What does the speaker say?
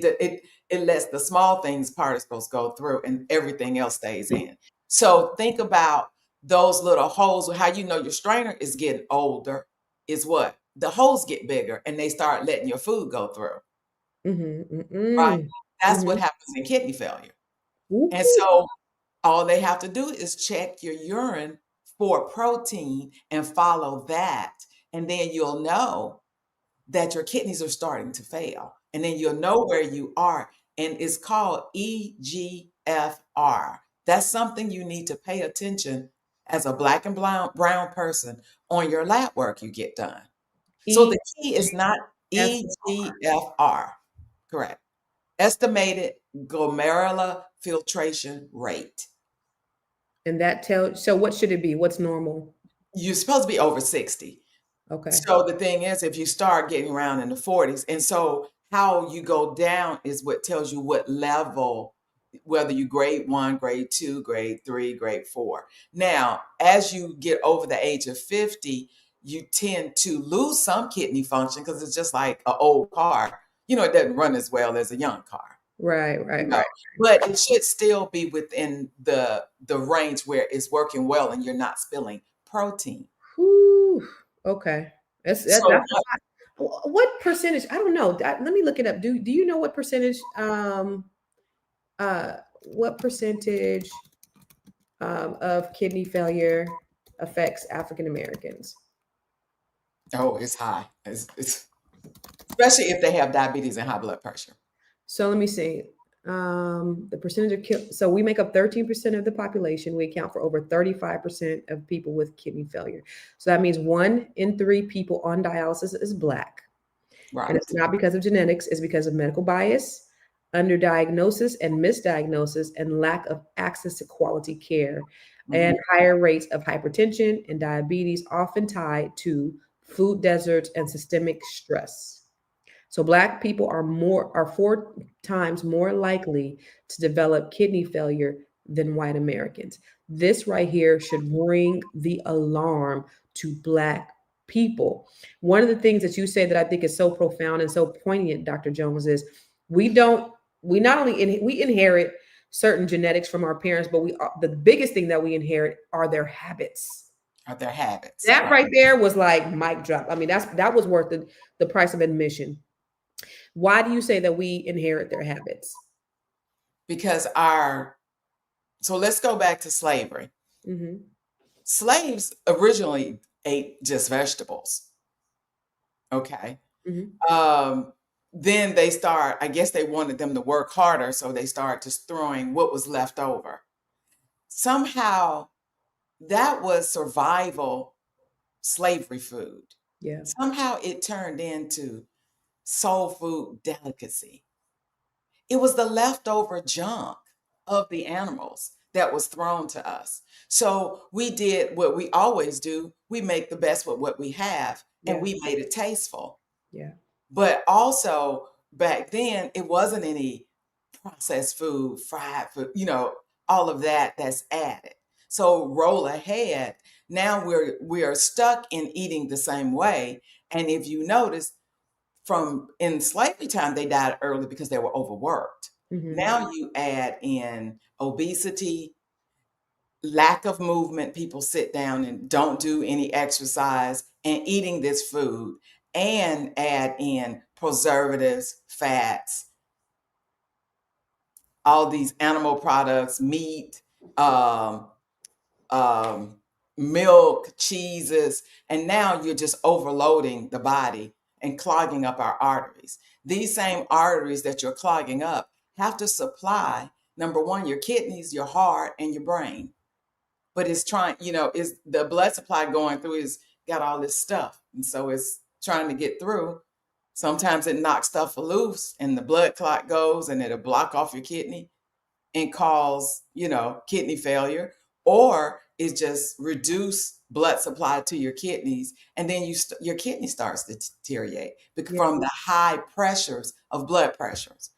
it lets the small things particles go through and everything else stays in. So think about those little holes. How you know your strainer is getting older is what? The holes get bigger and they start letting your food go through, right? That's what happens in kidney failure. And Ooh. so all they have to do is check your urine for protein and follow that. And then you'll know that your kidneys are starting to fail. And then you'll know where you are. And it's called EGFR. That's something you need to pay attention as a black and brown person on your lab work you get done. So the key is not EGFR. EGFR, correct? Estimated glomerular filtration rate. And that tells, so what should it be? What's normal? You're supposed to be over 60. Okay. So the thing is, if you start getting around in the 40s, and so how you go down is what tells you what level, whether you grade 1, grade 2, grade 3, grade 4. Now, as you get over the age of 50, you tend to lose some kidney function because it's just like an old car. It doesn't run as well as a young car. Right, right, No, right. but it should still be within the range where it's working well and you're not spilling protein. Whew. Okay. That's So a lot. What percentage? I don't know. Let me look it up. Do you know what percentage uh what percentage of kidney failure affects African Americans? oh, it's high. It's especially if they have diabetes and high blood pressure. So let me see. The percentage of so we make up 13% of the population. We account for over 35% of people with kidney failure. So that means 1 in 3 people on dialysis is Black. And Right. it's not because of genetics, it's because of medical bias, underdiagnosis and misdiagnosis, and lack of access to quality care, Mhm. and higher rates of hypertension and diabetes, often tied to food deserts and systemic stress. So Black people are 4 times more likely to develop kidney failure than white Americans. This right here should ring the alarm to Black people. One of the things that you say that I think is so profound and so poignant, Dr. Jones, is we don't we not only we inherit certain genetics from our parents, but the biggest thing that we inherit are their habits. Are their habits. That Right. right there was like mic drop. I mean, that was worth the price of admission. Why do you say that we inherit their habits? Because so let's go back to slavery. Hmm. Slaves originally ate just vegetables. Okay. Hmm. Um, then I guess they wanted them to work harder, so they started just throwing what was left over. Somehow that was survival slavery food. Yeah. Somehow it turned into soul food delicacy. It was the leftover junk of the animals that was thrown to us. So we did what we always do. We make the best with what we have and Yeah. we made it tasteful. Yeah. But also back then it wasn't any processed food, fried food, all of that that's added. So roll ahead. Now we are stuck in eating the same way. And if you notice, from in slavery time, they died early because they were overworked. Hmm. Now you add in obesity, lack of movement. People sit down and don't do any exercise and eating this food, and add in preservatives, fats, all these animal products, meat, um, um, milk, cheeses, and now you're just overloading the body and clogging up our arteries. These same arteries that you're clogging up have to supply, number one, your kidneys, your heart, and your brain. But it's trying, is the blood supply going through is got all this stuff. And so it's trying to get through. Sometimes it knocks stuff loose and the blood clot goes and it'll block off your kidney and cause, kidney failure, or it just reduce blood supply to your kidneys, and then your kidney starts to deteriorate Yeah. from the high pressures of blood pressures.